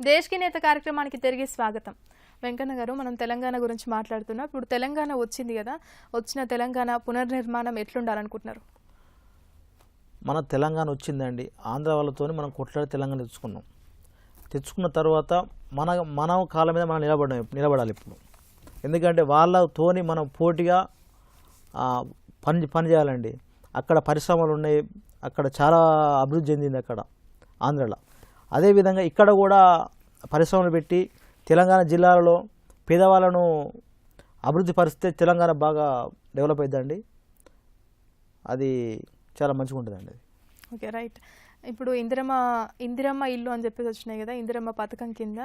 దేశ్కి నేత కార్యక్రమానికి తిరిగి స్వాగతం. వెంకన్న గారు, మనం తెలంగాణ గురించి మాట్లాడుతున్నాం. ఇప్పుడు తెలంగాణ వచ్చింది కదా, వచ్చిన తెలంగాణ పునర్నిర్మాణం ఎట్లుండాలనుకుంటున్నారు? మన తెలంగాణ వచ్చిందండి, ఆంధ్ర వాళ్ళతో మనం కొట్లాడి తెలంగాణ తెచ్చుకున్న తర్వాత మన కాళ్ళ మీద మనం నిలబడాలి ఇప్పుడు. ఎందుకంటే వాళ్ళతోని మనం పోటీగా పని చేయాలండి. అక్కడ పరిశ్రమలు ఉన్నాయి, అక్కడ చాలా అభివృద్ధి చెందింది అక్కడ ఆంధ్రలో. అదేవిధంగా ఇక్కడ కూడా పరిశ్రమలు పెట్టి తెలంగాణ జిల్లాలలో పేదవాళ్ళను అభివృద్ధి పరిస్తే తెలంగాణ బాగా డెవలప్ అవుతుందండి. అది చాలా మంచిగా ఉంటుందండి. అది ఓకే, రైట్. ఇప్పుడు ఇందిరమ్మ ఇల్లు అని చెప్పేసి వచ్చినాయి కదా, ఇందిరమ్మ పథకం కింద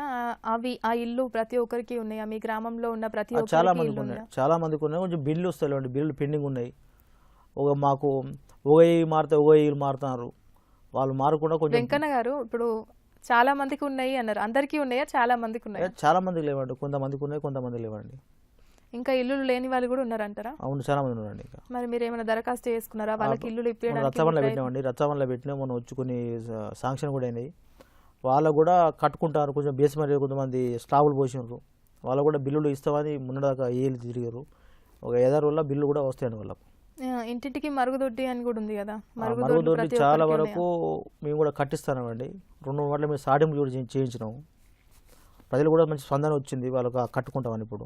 ఆ ఇల్లు ప్రతి ఒక్కరికి ఉన్నాయి. మీ గ్రామంలో ఉన్న ప్రతి ఒక్కరికి చాలా మందికి ఉన్నాయి. కొంచెం బిల్లు వస్తాయి, బిల్లు పెండింగ్ ఉన్నాయి. మాకు ఇల్లు మారుతున్నారు, వాళ్ళు మారకుండా కొంచెం. వెంకన్న గారు, ఇప్పుడు చాలా మందికి ఉన్నాయి అన్నారు, అందరికీ ఉన్నాయా? చాలా మందికి ఉన్నాయి? చాలా మందికి లేవండి, కొంతమందికి ఉన్నాయి, కొంతమంది లేవండి. ఇంకా ఇల్లు లేని వాళ్ళు కూడా ఉన్నారంటారా? అవును, చాలా మంది ఉన్నారండి. మరి మీరు ఏమైనా దరఖాస్తు చేసుకున్నారా వాళ్ళకి ఇల్లు ఇప్పించడానికి? రచ్చబండ్లో పెట్టినాం, మనం వచ్చి కొన్ని శాంక్షన్ కూడా అయినాయి. వాళ్ళు కూడా కట్టుకుంటారు, కొంచెం బేస్మెంట్ కొంతమంది స్లాబులు పోసినారు. వాళ్ళు కూడా బిల్లులు ఇస్తామని మొన్నదాకా ఏళ్ళు తిరిగారు. ఒక 5 రోజుల్లో బిల్లు కూడా వస్తాయండి వాళ్ళకు. ఇంటింటికి మరుగుదొడ్డి అని కూడా ఉంది కదా, మరుగుదొడ్డి చాలా వరకు మేము కూడా కట్టిస్తామండి. 2 వాటిలో మేము సాటింపు కూడా చేయించినాము. ప్రజలు కూడా మంచి స్పందన వచ్చింది, వాళ్ళకు కట్టుకుంటామని. ఇప్పుడు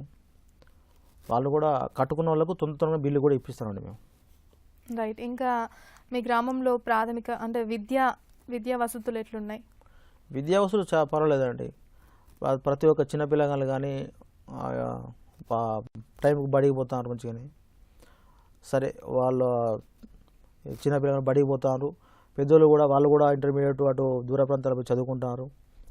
వాళ్ళు కూడా కట్టుకున్న వాళ్ళకు తొందరగా బిల్లు కూడా ఇప్పిస్తామండి మేము. రైట్. ఇంకా మీ గ్రామంలో ప్రాథమిక అంటే విద్యా వసతులు ఎట్లున్నాయి? విద్యా వసతులు చాలా పర్వాలేదండి. ప్రతి ఒక్క చిన్నపిల్లగాళ్ళు కానీ టైంకి బడికి పోతున్నారు మంచిగానే. సరే, వాళ్ళు చిన్నపిల్లలు బడికి పోతున్నారు, పెద్దోళ్ళు కూడా వాళ్ళు కూడా ఇంటర్మీడియట్ అటు దూర ప్రాంతాలపై చదువుకుంటున్నారు.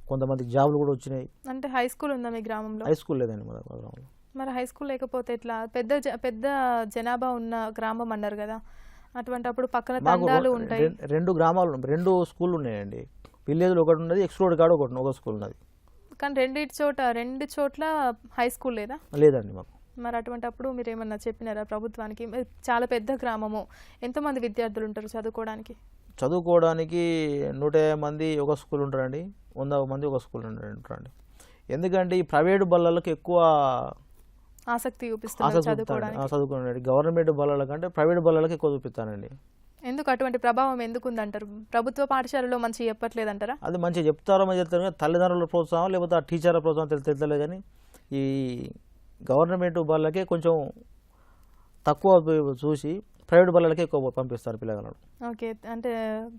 కొంతమంది జాబులు కూడా వచ్చినాయి. అంటే హై స్కూల్ ఉందా మీ గ్రామంలో? హై స్కూల్ లేదండి మా గ్రామంలో. మరి హై స్కూల్ లేకపోతే ఎట్లా? పెద్ద జనాభా ఉన్న గ్రామం అన్నారు కదా, అటువంటి అప్పుడు పక్కన తండాలు ఉంటాయి. 2 గ్రామాలు 2 స్కూళ్ళు ఉన్నాయండి. విలేజ్లో ఒకటి ఉన్నది, ఎక్స్ రోడ్ కాడ ఒక స్కూల్ ఉన్నది. కానీ 2 చోట్ల హై స్కూల్ లేదా? లేదండి మాకు. మరి అటువంటి అప్పుడు మీరు ఏమన్నా చెప్పినారా ప్రభుత్వానికి? చాలా పెద్ద గ్రామము, ఎంతమంది విద్యార్థులు ఉంటారు చదువుకోవడానికి? 150 మంది ఒక స్కూల్ ఉంటారండి, 100 మంది ఒక స్కూల్ ఉంటారండి. ఎందుకంటే ఈ ప్రైవేటు బళ్ళకి ఎక్కువ ఆసక్తి చూపిస్తారు చదువుకోండి. గవర్నమెంట్ బళ్ళ కంటే ప్రైవేట్ బళ్ళకి ఎక్కువ చూపిస్తానండి. ఎందుకు అటువంటి ప్రభావం ఎందుకు ఉందంటారు? ప్రభుత్వ పాఠశాలలో మంచిగా చెప్పట్లేదంటారా? అది మంచిగా చెప్తారో చెప్తారు, తల్లిదండ్రుల ప్రోత్సాహం లేకపోతే ఆ టీచర్ల ప్రోత్సాహం తెలుస్తలేదు. కానీ ఈ గవర్నమెంట్ బళ్ళకే కొంచెం తక్కువ చూసి ప్రైవేట్ బళ్ళకే ఎక్కువ పంపిస్తారు పిల్లలను. ఓకే, అంటే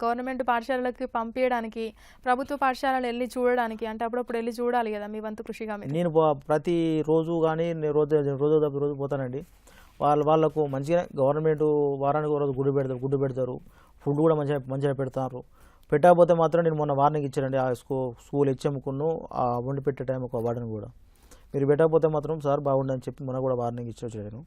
గవర్నమెంట్ పాఠశాలలకి పంపించడానికి ప్రభుత్వ పాఠశాలలు వెళ్ళి చూడడానికి, అంటే అప్పుడప్పుడు వెళ్ళి చూడాలి కదా, మీ వంతు కృషిగా. నేను ప్రతి రోజు కానీ రోజు పోతానండి. వాళ్ళకు మంచిగా గవర్నమెంట్ వారానికి ఒక రోజు గుడ్డు పెడతారు, ఫుడ్ కూడా మంచిగా పెడతారు. పెట్టకపోతే మాత్రం నేను మొన్న వార్నింగ్ ఇచ్చానండి ఆ స్కూల్ హెచ్ఎంకును ఆ వండి పెట్టే టైం ఒక వార్డెన్ కూడా. మీరు పెట్టకపోతే మాత్రం సార్ బాగుండని చెప్పి మొన్న కూడా వార్నింగ్ ఇచ్చాను.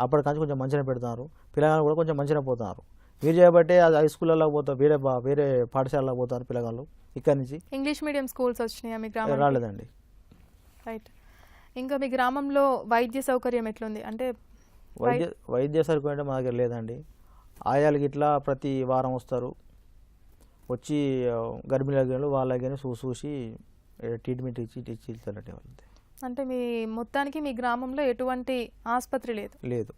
అప్పటికంచి కొంచెం మంచిగా పెడతారు, పిల్లగాళ్ళు కూడా కొంచెం మంచిగా పోతున్నారు. మీరు చేయబట్టే అది హై స్కూళ్ళలో పోతారు, వేరే పాఠశాలలో పోతారు పిల్లగాళ్ళు. ఇక్కడ నుంచి ఇంగ్లీష్ మీడియం స్కూల్స్ వచ్చినాయా మీ గ్రామంలో? రాలేదండి. రైట్. ఇంకా మీ గ్రామంలో వైద్య సౌకర్యం ఎట్లుంది? అంటే వైద్య సౌకర్యం అంటే మా దగ్గర లేదండి. ఆయాలకి ఇట్లా ప్రతి వారం వస్తారు, వచ్చి గర్భిణీలు వాళ్ళకి చూసి ట్రీట్మెంట్ ఇచ్చి ఇస్తారండి వాళ్ళకి. అంటే మొత్తానికి మీ గ్రామంలో ఎటువంటి ఆసుపత్రి లేదు?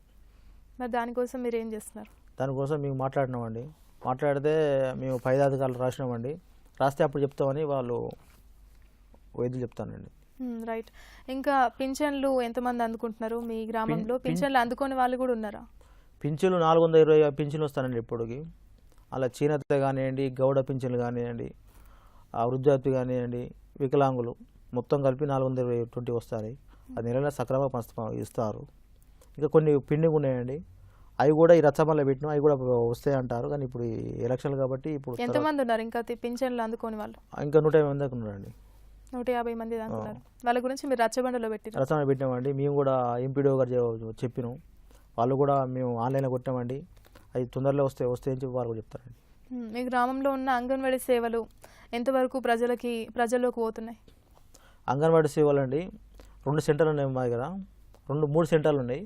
మరి దానికోసం మీరు ఏం చేస్తున్నారు? దానికోసం మేము మాట్లాడినామండి. మాట్లాడితే మేము పై అధికారులు రాసినామండి. రాస్తే అప్పుడు చెప్తామని వాళ్ళు వైద్యులు చెప్తానండి. రైట్. ఇంకా పింఛన్లు ఎంతమంది అందుకుంటున్నారు మీ గ్రామంలో? పింఛన్లు అందుకునే వాళ్ళు కూడా ఉన్నారా? పింఛన్లు 420 పింఛన్లు వస్తానండి ఇప్పటికి. అలా చీనత కానివ్వండి, గౌడ పింఛన్లు కానివ్వండి, వృద్ధాప్తి కానివ్వండి, వికలాంగులు మొత్తం కలిపి 420 వస్తాయి. అది నెలలో సక్రమంగా ఇస్తారు. ఇంకా కొన్ని పెండింగ్ ఉన్నాయండి, అవి కూడా ఈ రచ్చబండ్లో పెట్టినా అవి కూడా వస్తాయి అంటారు. కానీ ఇప్పుడు ఎలక్షన్లు కాబట్టి ఇప్పుడు ఎంతమంది ఉన్నారు ఇంకా పింఛన్లు అందుకోని వాళ్ళు? ఇంకా 150 మంది దాకా ఉన్నారండి. 150 మంది దాకా ఉన్నారు. వాళ్ళ గురించి మీరు రచ్చబండలో పెట్టినామండి. మేము కూడా ఎంపీడీఓ గారు చెప్పినాం, వాళ్ళు కూడా మేము ఆన్లైన్లో కొట్టామండి. అవి తొందరలో వస్తాయని చెప్పి వాళ్ళు కూడా చెప్తారండి. మీ గ్రామంలో ఉన్న అంగన్వాడీ సేవలు ఎంతవరకు ప్రజల్లోకి పోతున్నాయి? అంగన్వాడీ సేవలు అండి 2 సెంటర్లు ఉన్నాయి మా దగ్గర, 3 సెంటర్లు ఉన్నాయి.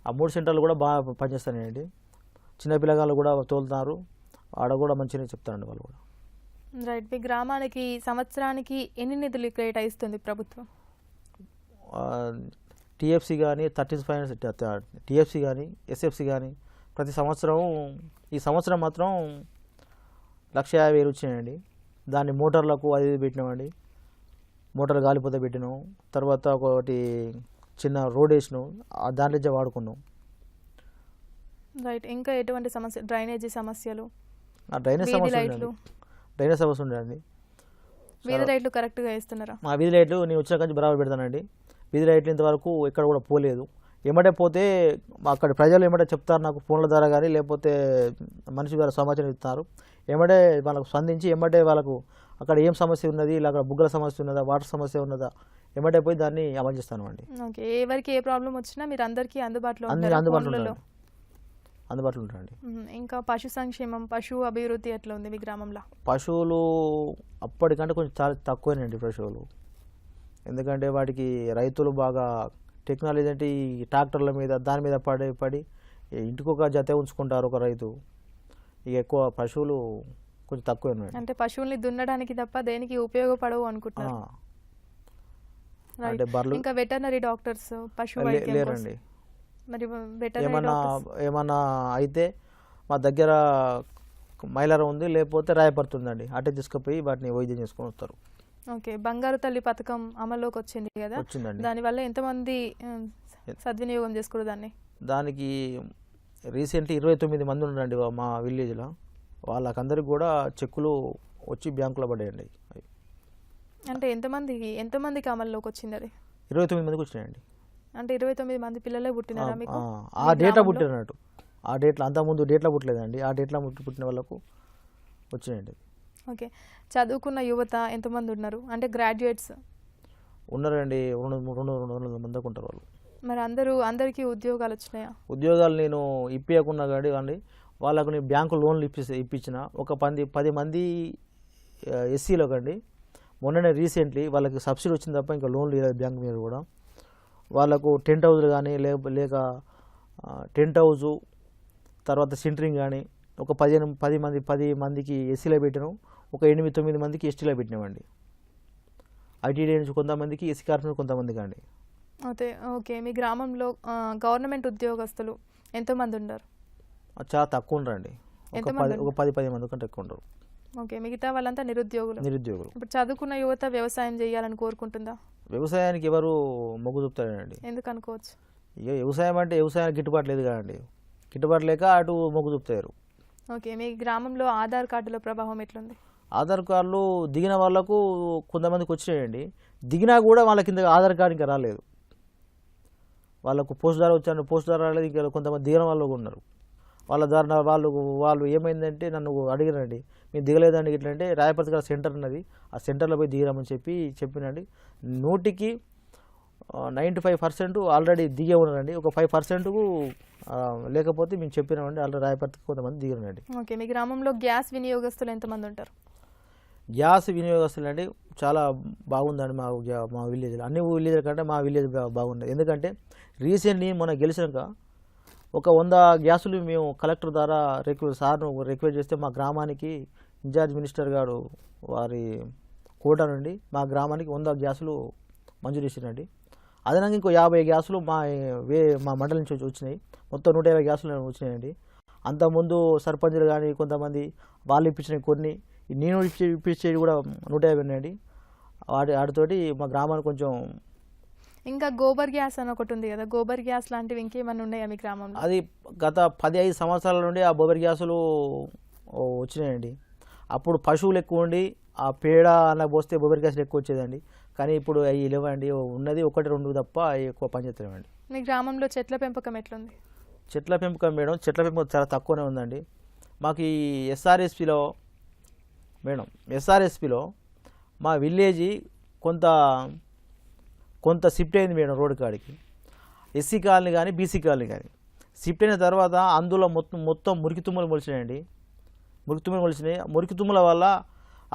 ఆ 3 సెంటర్లు కూడా బాగా పనిచేస్తానండి. చిన్నపిల్లగాళ్ళు కూడా తోలుతున్నారు, ఆడ కూడా మంచిగా చెప్తారండి వాళ్ళు కూడా. రైట్. మీ గ్రామానికి సంవత్సరానికి ఎన్ని నిధులు కేటాయిస్తుంది ప్రభుత్వం? టీఎఫ్సీ కానీ 13 ఫైనాన్స్ టీఎఫ్సీ కానీ ఎస్ఎఫ్సీ కానీ ప్రతి సంవత్సరం ఈ సంవత్సరం మాత్రం 1,50,000 వచ్చినాయండి. దాన్ని మోటార్లకు అది ఇది పెట్టినామండి. మోటార్ గాలిపోతే పెట్టినాం. తర్వాత ఒకటి చిన్న రోడ్ వేసినాం, దాంట్లో వాడుకున్నాం. రైట్. ఇంకా ఎటువంటి సమస్య? డ్రైనేజీ సమస్యలు, డ్రైనేజ్ వీధి సమస్య లైట్లు, డ్రైనేజ్ సమస్య ఉండేది. వీధి లైట్లు కరెక్ట్గా వేస్తున్నారా? మా వీధి లైట్లు నేను వచ్చిన కంచి బరాబర్ పెడతానండి. వీధి లైట్లు ఇంతవరకు ఎక్కడ కూడా పోలేదు. ఎమ్మటే పోతే అక్కడ ప్రజలు ఎమ్మటే చెప్తారు నాకు ఫోన్ల ద్వారా కానీ, లేకపోతే మనిషి ద్వారా సమాచారం ఇస్తారు. ఎమ్మటే వాళ్ళకు స్పందించి ఎమ్మటే వాళ్ళకు అక్కడ ఏం సమస్య ఉన్నది, ఇలా అక్కడ బుగ్గల సమస్య ఉన్నదా, వాటర్ సమస్య ఉన్నదా, ఎమ్మటే పోయి దాన్ని అమలు చేస్తాను అండి. ఓకే. ఎవరికి ఏ ప్రాబ్లం వచ్చినా మీరు అందరికీ అందుబాటులో అన్ని ఉంటారా అందుబాటులో ఫోన్లలో? అందుబాటులో ఉంటాయండి. ఇంకా పశు సంక్షేమం, పశు అభివృద్ధి ఎట్లా ఉంది మీ గ్రామంలో? పశువులు అప్పటికంటే కొంచెం చాలా తక్కువేనండి పశువులు. ఎందుకంటే వాటికి రైతులు బాగా టెక్నాలజీ అంటే ఈ ట్రాక్టర్ల మీద దాని మీద పడి ఇంటికి ఒక జత ఉంచుకుంటారు ఒక రైతు. ఇక ఎక్కువ పశువులు కొంచెం తక్కువ ఉన్నాయి. అంటే పశువుల్ని దున్నడానికి తప్ప దేనికి ఉపయోగపడవు అనుకుంటున్నారు. అంటే బర్రెలు ఇంకా వెటర్నరీ డాక్టర్స్ పశు వైద్యం కోసం. లేరండి. మరి వెటర్నరీ ఏమన్నా అయితే మా దగ్గర మైలర ఉంది, లేకపోతే రాయపడుతుందండి. అటే తీసుకుపోయి వాటిని వైద్యం చేసుకొని వస్తారు. ఓకే. బంగారు తల్లి పథకం అమల్లోకి వచ్చింది కదా, వచ్చిందండి. దానివల్ల ఎంతమంది సద్వినియోగం చేసుకోరు దాన్ని? దానికి రీసెంట్లీ 29 మంది ఉన్నారండి మా విలేజ్లో. వాళ్ళకందరికి కూడా చెక్కులు వచ్చి బ్యాంకులో పడ్డాయండి. అంటే ఎంతమందికి అమల్లోకి వచ్చింది అది? 29 మందికి వచ్చినాయండి. అంటే 29 మంది పిల్లలే పుట్టినారా మీకు? ఆ డేట్లో పుట్టినట్టు. ఆ డేట్లో అంతకుముందు డేట్లో పుట్టలేదండి. ఆ డేట్లో పుట్టిన వాళ్ళకు వచ్చినాయండి. ఓకే. చదువుకున్న యువత ఎంతమంది ఉన్నారు? అంటే గ్రాడ్యుయేట్స్ ఉన్నారండి. 200 మందికి ఉంటారు వాళ్ళు. మరి అందరికీ ఉద్యోగాలు వచ్చినాయా? ఉద్యోగాలు నేను ఇప్పించకున్నా కానీ వాళ్ళకు నేను బ్యాంకు లోన్లు ఇప్పించిన ఒక 10 మంది ఎస్సీలో కండి. మొన్ననే రీసెంట్లీ వాళ్ళకి సబ్సిడీ వచ్చింది తప్ప ఇంకా లోన్లు ఇవ్వలేదు బ్యాంకు మీద కూడా. వాళ్ళకు టెంట్ హౌస్లు కానీ లేక టెంట్ హౌజు, తర్వాత సెంటరింగ్ కానీ ఒక 10 మందికి ఎస్సీలో పెట్టినాం. ఒక 8-9 మందికి ఎస్టీలో పెట్టినామండి. ఐటీడీ నుంచి కొంతమందికి, ఎస్సీ కార్పొరేషన్ కొంతమందికి అండి. ఓకే. మీ గ్రామంలో గవర్నమెంట్ ఉద్యోగస్తులు ఎంతమంది ఉన్నారు? చాలా తక్కువ ఉండరండి. ఒక 10 మంది కంటే ఎక్కువ ఉండరు. ఓకే. మిగతా వాళ్ళంతా నిరుద్యోగులు. ఇప్పుడు చదువుకున్న యువత వ్యవసాయం చేయాలని కోరుకుంటుందా? వ్యవసాయానికి ఎవరు మొగ్గు చూపుతారండి. ఎందుకు అనుకోవచ్చు? ఇక వ్యవసాయం అంటే వ్యవసాయం గిట్టుబాటు లేదు కదండి. గిట్టుబాటు లేక అటు మొగ్గు చూపుతారు. ఓకే. మీ గ్రామంలో ఆధార్ కార్డుల ప్రభావం ఎట్లుంది? ఆధార్ కార్డులు దిగిన వాళ్ళకు కొంతమందికి వచ్చినాయండి. దిగినా కూడా వాళ్ళ కింద ఆధార్ కార్డు ఇంకా రాలేదు. వాళ్ళకు పోస్ట్ ద్వారా వచ్చాను, పోస్ట్ ద్వారా రాలేదు. ఇంకా కొంతమంది దిగిన వాళ్ళు ఉన్నారు. వాళ్ళ ద్వారా వాళ్ళు ఏమైందంటే నన్ను అడిగినండి, మీరు దిగలేదండి ఇట్లా అంటే, రాయపర్తి గారి సెంటర్ ఉన్నది, ఆ సెంటర్లో పోయి దిగిరామని చెప్పినండి. 100కి 95% ఆల్రెడీ దిగే ఉన్నారండి. ఒక 5% లేకపోతే మేము చెప్పినామండి. ఆల్రెడీ రాయపర్తికి కొంతమంది దిగిరండి. ఓకే. మీ గ్రామంలో గ్యాస్ వినియోగస్తులు ఎంతమంది ఉంటారు? గ్యాస్ వినియోగస్తులు అండి చాలా బాగుందండి మా విలేజ్లో. అన్ని విలేజ్ల కంటే మా విలేజ్ బాగుంది. ఎందుకంటే రీసెంట్లీ మొన్న గెలిచినాక ఒక 100 గ్యాసులు మేము కలెక్టర్ ద్వారా సార్ను రిక్వెస్ట్ చేస్తే మా గ్రామానికి ఇన్ఛార్జ్ మినిస్టర్ గారు వారి కోట నుండి మా గ్రామానికి 100 గ్యాసులు మంజూరు చేసిరండి. అదనంగా ఇంకో 50 గ్యాసులు మా మండలం నుంచి వచ్చినాయి. మొత్తం 150 గ్యాసులు వచ్చినాయండి. అంతకుముందు సర్పంచులు కానీ కొంతమంది వాళ్ళు ఇప్పించినవి కొన్ని, నేను ఇప్పించేవి కూడా 150 ఉన్నాయండి. వాటితోటి మా గ్రామానికి కొంచెం. ఇంకా గోబర్ గ్యాస్ అని ఒకటి ఉంది కదా, గోబర్ గ్యాస్ లాంటివి ఇంకేమైనా ఉన్నాయా మీ గ్రామంలో? అది గత 15 సంవత్సరాల నుండి ఆ గోబర్ గ్యాసులు వచ్చినాయండి. అప్పుడు పశువులు ఎక్కువ ఉండి ఆ పేడ అలా పోస్తే గోబర్ గ్యాసులు ఎక్కువ వచ్చేదండి. కానీ ఇప్పుడు అవి లేవండి. ఉన్నది 1-2 తప్ప ఎక్కువ పనిచేస్తలేవండి. మీ గ్రామంలో చెట్ల పెంపకం ఎట్లుంది? చెట్ల పెంపకం చెట్ల పెంపకం చాలా తక్కువనే ఉందండి. మాకు ఈ ఎస్ఆర్ఎస్పిలో మా విలేజీ కొంత షిఫ్ట్ అయింది మేడం రోడ్డు కాడికి. ఎస్సీ కాలనీ కానీ బీసీ కాలనీ కానీ షిఫ్ట్ అయిన తర్వాత అందులో మొత్తం మురికి తుమ్మలు మొలిచినాయండి. మురికి తుమ్మల వల్ల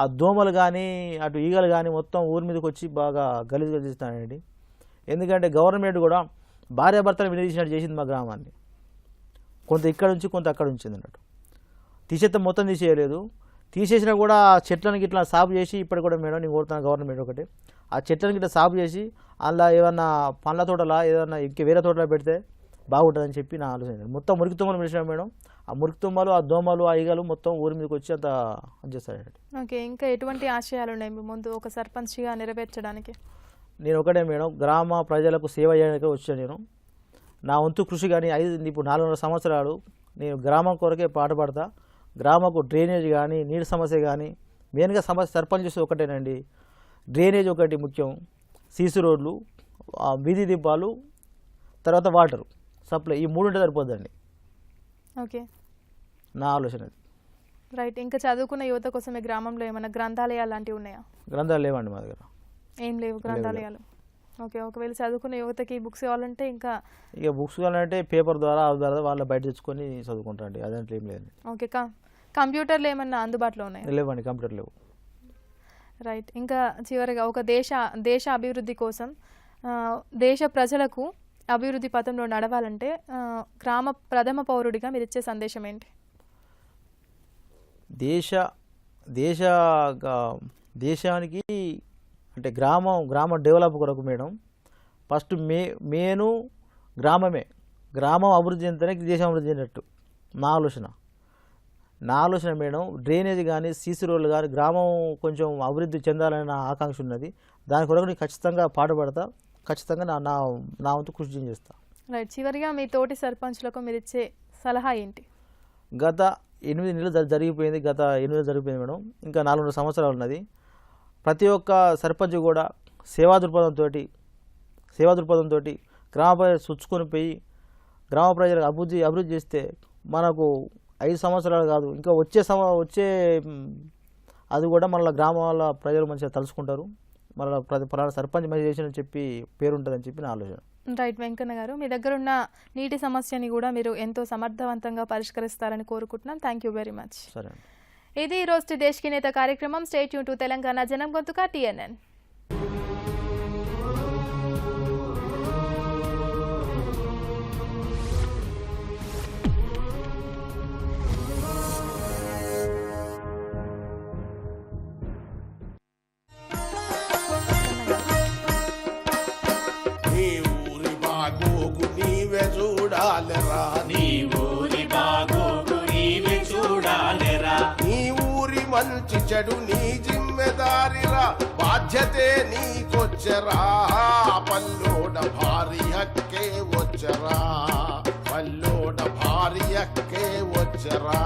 ఆ దోమలు కానీ అటు ఈగలు కానీ మొత్తం ఊరి మీదకి వచ్చి బాగా గలీజుగా చేస్తానండి. ఎందుకంటే గవర్నమెంట్ కూడా భార్యాభర్తలు వినియోగించినట్టు చేసింది మా గ్రామాన్ని. కొంత ఇక్కడ నుంచి కొంత అక్కడ ఉంచింది అన్నట్టు. మొత్తం తీసేయలేదు. తీసేసినా కూడా ఆ చెట్లను ఇట్లా సాగు చేసి ఇప్పటికి కూడా మేడం నేను కోరుతాను గవర్నమెంట్ ఒకటి ఆ చెట్లను ఇట్లా సాగు చేసి అందులో ఏమన్నా పండ్ల తోటలా ఏదన్నా ఇంక వేరే తోటలో పెడితే బాగుంటుందని చెప్పి నా ఆలోచన. మొత్తం మురికి తుమ్మలు మెలిసినా మేడం ఆ మురికి తుమ్మలు ఆ దోమలు ఆ ఈగలు మొత్తం ఊరి మీదకి వచ్చి అంత చేస్తారండి. ఓకే, ఇంకా ఎటువంటి ఆశయాలు ఉన్నాయి మీ ముందు ఒక సర్పంచ్గా నెరవేర్చడానికి? నేను ఒకటే మేడం గ్రామ ప్రజలకు సేవ చేయడానికి వచ్చాను. నేను నా వంతు కృషి కానీ ఇప్పుడు 400 సంవత్సరాలు నేను గ్రామం కొరకే పాటుపడతా. గ్రామకు డ్రైనేజ్ కానీ నీటి సమస్య కానీ మెయిన్గా సమస్య సర్పంచ్ చేస్తే ఒకటేనండి, డ్రైనేజ్ ఒకటి ముఖ్యం, సీసీ రోడ్లు, వీధి దీపాలు, తర్వాత వాటర్ సప్లై, ఈ 3 ఉంటే సరిపోద్దండి. ఓకే, నా ఆలోచన అది. రైట్. ఇంకా చదువుకున్న యువత కోసం ఈ గ్రామంలో ఏమైనా గ్రంథాలయాలు లాంటివి ఉన్నాయా? గ్రంథాలు లేవండి మా దగ్గర, ఏం లేవు గ్రంథాలయాలు. ఓకే, ఒకవేళ చదువుకున్న యువతకి బుక్స్ కావాలంటే ఇంకా ఇక బుక్స్ కావాలంటే పేపర్ ద్వారా వాళ్ళు బయట తెచ్చుకొని చదువుకుంటారండి, అదంటే ఏం లేదండి. ఓకే, కంప్యూటర్లు ఏమన్నా అందుబాటులో ఉన్నాయా? లేవండి, కంప్యూటర్ లేవు. రైట్. ఇంకా చివరిగా ఒక దేశ అభివృద్ధి కోసం దేశ ప్రజలకు అభివృద్ధి పథంలో నడవాలంటే గ్రామ ప్రథమ పౌరుడిగా మీరు ఇచ్చే సందేశం ఏంటి? దేశానికి అంటే గ్రామ డెవలప్ కొరకు మేడం ఫస్ట్ మెయిన్ గ్రామమే. గ్రామం అభివృద్ధి చెందితేనే దేశం అభివృద్ధి చెందినట్టు నా ఆలోచన మేడం. డ్రైనేజ్ కానీ సీసీ రోడ్లు కానీ గ్రామం కొంచెం అభివృద్ధి చెందాలనే ఆకాంక్ష ఉన్నది. దాని కొరకు నేను ఖచ్చితంగా పాటుపడతా, ఖచ్చితంగా నా వంతు కృషి చేస్తా. రైట్. చివరిగా మీ తోటి సర్పంచ్లకు మీరు ఇచ్చే సలహా ఏంటి? గత 8 నెలలు జరిగిపోయింది మేడం, ఇంకా 400 సంవత్సరాలు ఉన్నది. ప్రతి ఒక్క సర్పంచ్ కూడా సేవా దృక్పథంతో గ్రామ ప్రజలు చొచ్చుకొని పోయి గ్రామ ప్రజలకు అభివృద్ధి చేస్తే మనకు 5 సంవత్సరాలు కాదు ఇంకా వచ్చే అది కూడా మన గ్రామాల ప్రజలు మంచిగా తలుచుకుంటారు, మళ్ళీ ఫలానా సర్పంచ్ మంచి చేసినని చెప్పి పేరు ఉంటుందని చెప్పి నా ఆలోచన. రైట్. వెంకన్న గారు, మీ దగ్గర ఉన్న నీటి సమస్యని కూడా మీరు ఎంతో సమర్థవంతంగా పరిష్కరిస్తారని కోరుకుంటున్నాం. Thank you very much. సరే, ఇది ఈ రోజు దేశ్ కి నేత కార్యక్రమం. స్టే ట్యూన్ టు తెలంగాణ జనం గొంతుక TNN. మంచి చెడు నీ జిమ్మెదారిరా, బాధ్యతే నీకొచ్చరా, పల్లోడ భారీ హక్కే వచ్చరా, పల్లోడ భారీ హక్కే వచ్చరా.